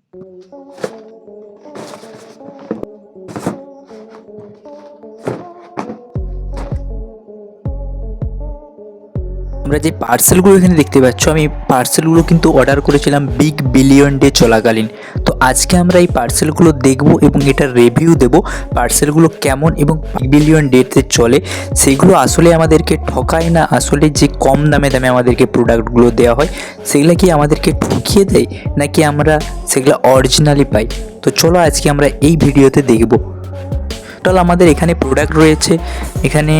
তোমরা যে পার্সেলগুলো এখানে দেখতে পাচ্ছ, আমি পার্সেলগুলো কিন্তু অর্ডার করেছিলাম বিগ বিলিয়ন ডে চলাকালীন। তো আজকে আমরা এই পার্সেলগুলো দেখব এবং এটার রিভিউ দেব, পার্সেলগুলো কেমন এবং বিগ বিলিয়ন ডেতে চলে সেগুলো আসলে আমাদেরকে ঠকায় না, আসলে যে কম দামে আমাদেরকে প্রোডাক্টগুলো দেওয়া হয় সেগুলো কি আমাদেরকে ঠকিয়ে দেয় নাকি আমরা সেগুলো অরিজিনালি পাই। তো চলো আজকে আমরা এই ভিডিওতে দেখব। টোটাল আমাদের এখানে প্রোডাক্ট রয়েছে, এখানে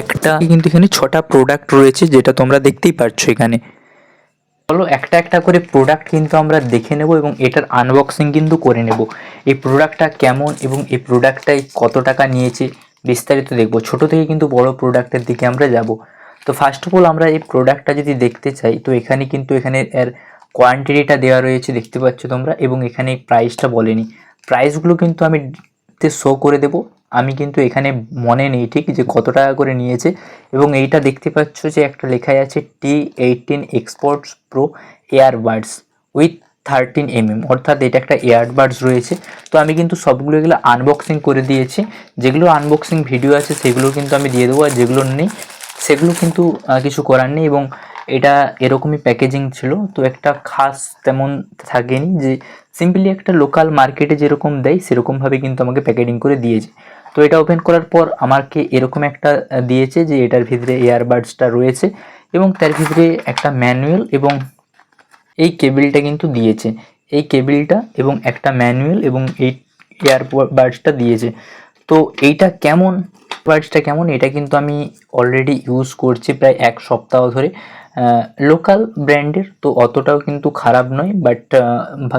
একটা কিন্তু এখানে 6টা প্রোডাক্ট রয়েছে যেটা তোমরা দেখতেই পাচ্ছ এখানে। চলো একটা একটা করে প্রোডাক্ট কিন্তু আমরা দেখে নেব এবং এটার আনবক্সিং কিন্তু করে নেব। এই প্রোডাক্টটা কেমন এবং এই প্রোডাক্টটাই কত টাকা নিয়েছে বিস্তারিত দেখব। ছোট থেকে কিন্তু বড় প্রোডাক্টের দিকে আমরা যাব। তো ফার্স্ট অফ অল আমরা এই প্রোডাক্টটা যদি দেখতে চাই তো এখানে কিন্তু এখানে এর কোয়ান্টিটিটা দেওয়া রয়েছে দেখতে পাচ্ছ তোমরা, এবং এখানে প্রাইসটা বলেনি। প্রাইসগুলো কিন্তু আমি শো করে দেব। আমি কিন্তু এখানে মনে নেই ঠিক যে কত টাকা করে নিয়েছে, এবং এইটা দেখতে পাচ্ছ যে একটা লেখাই আছে T18 exports pro earbuds with 13mm, অর্থাৎ এটা একটা এয়ারবাডস রয়েছে। তো আমি কিন্তু সবগুলো এগুলো আনবক্সিং করে দিয়েছি, যেগুলো আনবক্সিং ভিডিও আছে সেগুলো কিন্তু আমি দিয়ে দেবো, আর যেগুলো নেই সেগুলো কিন্তু কিছু করার নেই। এবং এটা এরকমই প্যাকেজিং ছিল, তো একটা খাস তেমন থাকেনি, যে সিম্পলি একটা লোকাল মার্কেটে যেরকম দেয় সেরকমভাবে কিন্তু আমাকে প্যাকেজিং করে দিয়েছে। তো এটা ওপেন করার পর আমাকে এরকম একটা দিয়েছে যে এটার ভিতরে এয়ারবাডসটা রয়েছে এবং তার ভিতরে একটা ম্যানুয়াল এবং এই কেবিলটা কিন্তু দিয়েছে, এই কেবিলটা এবং একটা ম্যানুয়াল এবং এই এয়ারবাডসটা দিয়েছে। তো এইটা কেমন, বাডসটা কেমন এটা কিন্তু আমি অলরেডি ইউজ করছি প্রায় 1 সপ্তাহ ধরে। লোকাল ব্র্যান্ডের, তো অতটাও কিন্তু খারাপ নয়, বাট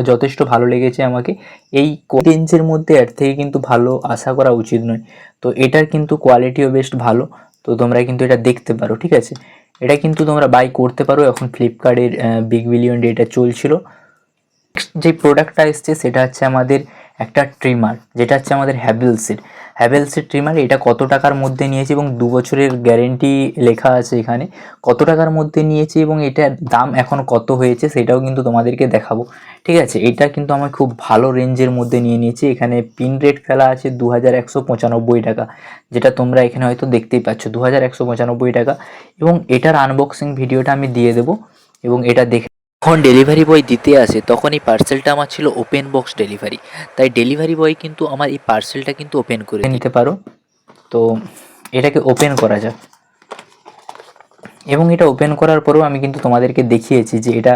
যথেষ্ট ভালো লেগেছে আমাকে। এই রেঞ্জের মধ্যে এর থেকে কিন্তু ভালো আশা করা উচিত নয়। তো এটার কিন্তু কোয়ালিটিও বেশ ভালো, তো তোমরা কিন্তু এটা দেখতে পারো, ঠিক আছে। এটা কিন্তু তোমরা বাই করতে পারো, এখন ফ্লিপকার্টের বিগ বিলিয়ন ডে এটা চলছিল। যে প্রোডাক্টটা এসছে সেটা হচ্ছে আমাদের একটা ট্রিমার, যেটা হচ্ছে আমাদের হ্যাভেলসের ট্রিমার। এটা কত টাকার মধ্যে নিয়েছে এবং 2 বছরের গ্যারেন্টি লেখা আছে এখানে, কত টাকার মধ্যে নিয়েছে এবং এটার দাম এখন কত হয়েছে সেটাও কিন্তু তোমাদেরকে দেখাবো, ঠিক আছে। এটা কিন্তু আমার খুব ভালো রেঞ্জের মধ্যে নিয়ে নিয়েছি। এখানে পিন রেট ফেলা আছে 2195 টাকা, যেটা তোমরা এখানে হয়তো দেখতেই পাচ্ছ 2195 টাকা। এবং এটার আনবক্সিং ভিডিওটা আমি দিয়ে দেবো, এবং এটা দেখে যখন ডেলিভারি বয় দিতে আসে তখন এই পার্সেলটা আমার ছিল ওপেন বক্স ডেলিভারি, তাই ডেলিভারি বয় কিন্তু আমার এই পার্সেলটা কিন্তু ওপেন করে নিতে পারো। তো এটাকে ওপেন করা যাক, এবং এটা ওপেন করার পরেও আমি কিন্তু তোমাদেরকে দেখিয়েছি যে এটা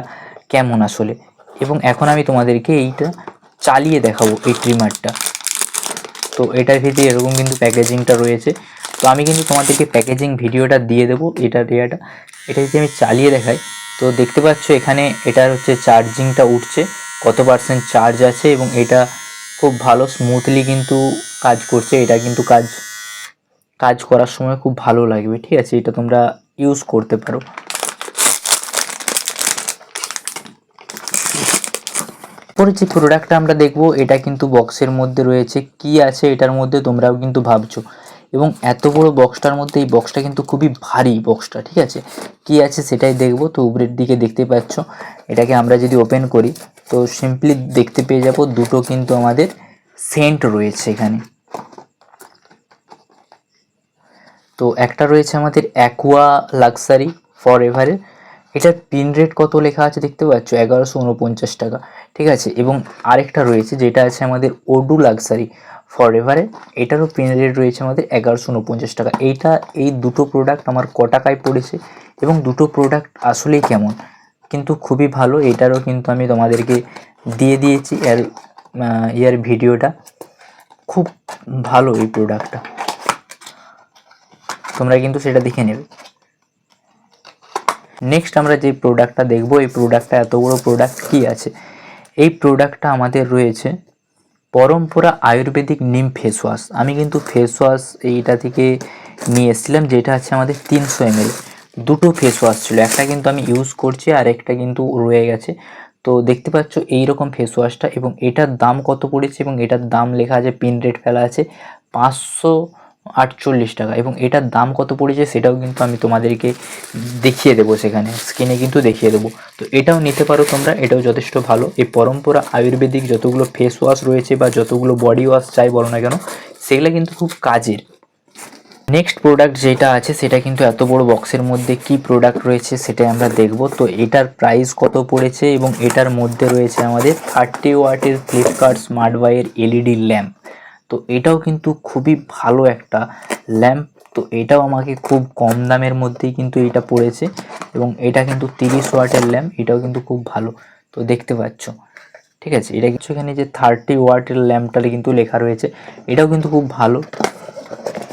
কেমন আসলে। এবং এখন আমি তোমাদেরকে এইটা চালিয়ে দেখাবো এই ট্রিমারটা। তো এটার ভিতরে এরকম কিন্তু প্যাকেজিংটা রয়েছে। তো আমি কিন্তু তোমাদেরকে প্যাকেজিং ভিডিওটা দিয়ে দেবো, এটা যদি আমি চালিয়ে দেখাই তো দেখতে পাচ্ছ এখানে এটার হচ্ছে চার্জিংটা উঠছে, কত পার্সেন্ট চার্জ আছে, এবং এটা খুব ভালো স্মুথলি কিন্তু কাজ করছে। এটা কিন্তু কাজ করার সময় খুব ভালো লাগবে, ঠিক আছে। এটা তোমরা ইউজ করতে পারো। পরে যে প্রোডাক্টটা আমরা দেখবো এটা কিন্তু বক্সের মধ্যে রয়েছে, কি আছে এটার মধ্যে তোমরাও কিন্তু ভাবছো, এবং এত বড় বক্সটার মধ্যে এই বক্সটা কিন্তু খুবই ভারী বক্সটা, ঠিক আছে। কি আছে সেটাই দেখবো। তো উপরের দিকে দেখতে পাচ্ছ, এটাকে আমরা যদি ওপেন করি তো সিম্পলি দেখতে পেয়ে যাব দুটো কিন্তু আমাদের সেন্ট রয়েছে এখানে। তো একটা রয়েছে আমাদের অ্যাকোয়া লাক্সারি ফরএভারের, এটার পিন রেট কত লেখা আছে দেখতে পাচ্ছ 1149 টাকা, ঠিক আছে। এবং আরেকটা রয়েছে যেটা আছে আমাদের ওডু লাক্সারি ফরএভারে, এটারও পিন রেট রয়েছে আমাদের 1149 টাকা। এই দুটো প্রোডাক্ট আমার ক টাকায় পড়েছে এবং দুটো প্রোডাক্ট আসলেই কেমন, কিন্তু খুবই ভালো। এটারও কিন্তু আমি তোমাদেরকে দিয়ে দিয়েছি এর ভিডিওটা, খুব ভালো এই প্রোডাক্টটা, তোমরা কিন্তু সেটা দেখে নেবে। নেক্সট আমরা যে প্রোডাক্টটা দেখবো, এই প্রোডাক্টটা এত বড় প্রোডাক্ট কি আছে। এই প্রোডাক্টটা আমাদের রয়েছে পরম্পরা আয়ুর্বেদিক নিম ফেস ওয়াশ। আমি কিন্তু ফেস ওয়াশ এইটা থেকে নিয়ে এসেছিলাম, যেটা আছে আমাদের 300 ml। দুটো ফেস ওয়াশ ছিল, একটা কিন্তু আমি ইউজ করছি আর একটা কিন্তু রয়ে গেছে। তো দেখতে পাচ্ছ এইরকম ফেস ওয়াশটা, এবং এটার দাম কত পড়েছে এবং এটার দাম লেখা আছে, পিন রেট ফেলা আছে টাকা, এবং এটার দাম কত পড়েছে সেটাও কিন্তু আমি তোমাদেরকে দেখিয়ে দেবো, সেখানে স্ক্রিনে কিন্তু দেখিয়ে দেবো। তো এটাও নিতে পারো তোমরা, এটাও যথেষ্ট ভালো। এই পরম্পরা আয়ুর্বেদিক যতগুলো ফেস ওয়াশ রয়েছে বা যতগুলো বডি ওয়াশ চাই বলো না কেন, সেগুলো কিন্তু খুব কাজের। নেক্সট প্রোডাক্ট যেটা আছে সেটা কিন্তু এত বড় বক্সের মধ্যে কি প্রোডাক্ট রয়েছে সেটাই আমরা দেখব। তো এটার প্রাইস কত পড়েছে, এবং এটার মধ্যে রয়েছে আমাদের 30 ওয়াটের Flipkart smart wire LED lamp. তো এটাও কিন্তু খুবই ভালো একটা ল্যাম্প। তো এটাও আমাকে খুব কম দামের মধ্যেই কিন্তু এটা পড়েছে, এবং এটা কিন্তু 30 ওয়াটের ল্যাম্প, এটাও কিন্তু খুব ভালো। তো দেখতে পাচ্ছ, ঠিক আছে, এটা কিছু এখানে যে 30 ওয়াটের ল্যাম্পটাতে কিন্তু লেখা রয়েছে, এটাও কিন্তু খুব ভালো।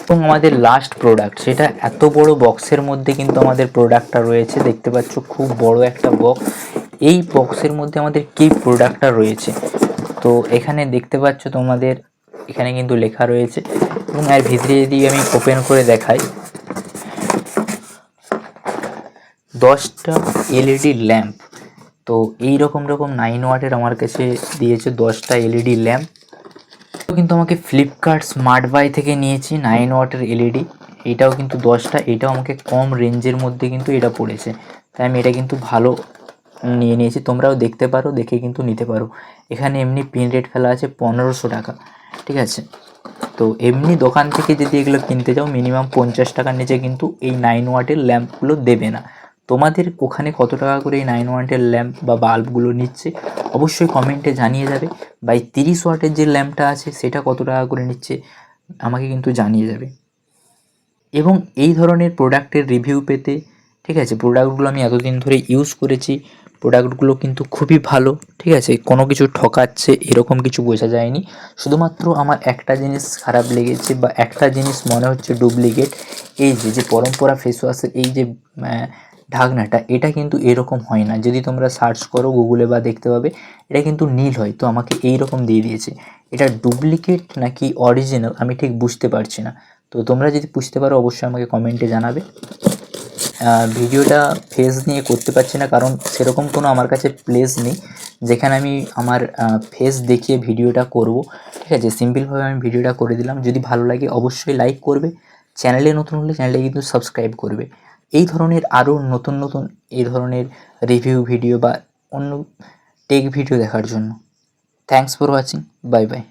এবং আমাদের লাস্ট প্রোডাক্ট, সেটা এত বড় বক্সের মধ্যে কিন্তু আমাদের প্রোডাক্টটা রয়েছে, দেখতে পাচ্ছ খুব বড় একটা বক্স। এই বক্সের মধ্যে আমাদের কি প্রোডাক্টটা রয়েছে, তো এখানে দেখতে পাচ্ছ তোমাদের, এখানে কিন্তু লেখা রয়েছে। এবং এর ভিতরে যদি আমি ওপেন করে দেখাই, 10টা এলইডি ল্যাম্প। তো এই রকম 9 ওয়াটের আমার কাছে দিয়েছে 10টা এলইডি ল্যাম্প। কিন্তু আমাকে ফ্লিপকার্ট স্মার্ট বাই থেকে নিয়েছি 9 ওয়াটের এলইডি, এটাও কিন্তু 10টা, এটাও আমাকে কম রেঞ্জের মধ্যে কিন্তু এটা পড়েছে, তাই আমি এটা কিন্তু ভালো নিয়ে নিয়েছি। তোমরাও দেখতে পারো, দেখে কিন্তু নিতে পারো। এখানে এমনি পিন রেট ফেলা আছে 1500 টাকা, ঠিক আছে। তো এমনি দোকান থেকে যদি এগুলো কিনতে যাও মিনিমাম 50 টাকার নিচে কিন্তু এই 9 ওয়াটের ল্যাম্পগুলো দেবে না। তোমাদের ওখানে কত টাকা করে এই 9 ওয়াটের ল্যাম্প বা বাল্বগুলো নিচ্ছে অবশ্যই কমেন্টে জানিয়ে যাবে। বা এই 30 ওয়াটের যে ল্যাম্পটা আছে সেটা কত টাকা করে নিচ্ছে আমাকে কিন্তু জানিয়ে যাবে। এবং এই ধরনের প্রোডাক্টের রিভিউ পেতে, ঠিক আছে, প্রোডাক্টগুলো আমি এতদিন ধরে ইউজ করেছি, প্রোডাক্টগুলো কিন্তু খুবই ভালো, ঠিক আছে, কোনো কিছু ঠকাচ্ছে এরকম কিছু বোঝা যায়নি। শুধুমাত্র আমার একটা জিনিস খারাপ লেগেছে বা একটা জিনিস মনে হচ্ছে ডুপ্লিকেট, এই যে পরম্পরা ফেস ওয়াশের এই যে ঢাকনাটা, এটা কিন্তু এরকম হয় না। যদি তোমরা সার্চ করো গুগলে বা দেখতে পাবে, এটা কিন্তু নীল হয়। তো আমাকে এই রকম দিয়ে দিয়েছে, এটা ডুপ্লিকেট নাকি অরিজিনাল আমি ঠিক বুঝতে পারছি না। তো তোমরা যদি বুঝতে পারো অবশ্যই আমাকে কমেন্টে জানাবে। ভিডিওটা ফেস নিয়ে করতে পারছি না, কারণ সেরকম কোনো আমার কাছে প্লেস নেই যেখানে আমি আমার ফেস দেখিয়ে ভিডিওটা করব, ঠিক আছে। সিম্পলভাবে আমি ভিডিওটা করে দিলাম। যদি ভালো লাগে অবশ্যই লাইক করবে, চ্যানেলে নতুন হলে চ্যানেলটা কিন্তু সাবস্ক্রাইব করবে। এই ধরনের আরও নতুন নতুন এই ধরনের রিভিউ ভিডিও বা অন্য টেক ভিডিও দেখার জন্য। Thanks for watching, bye bye.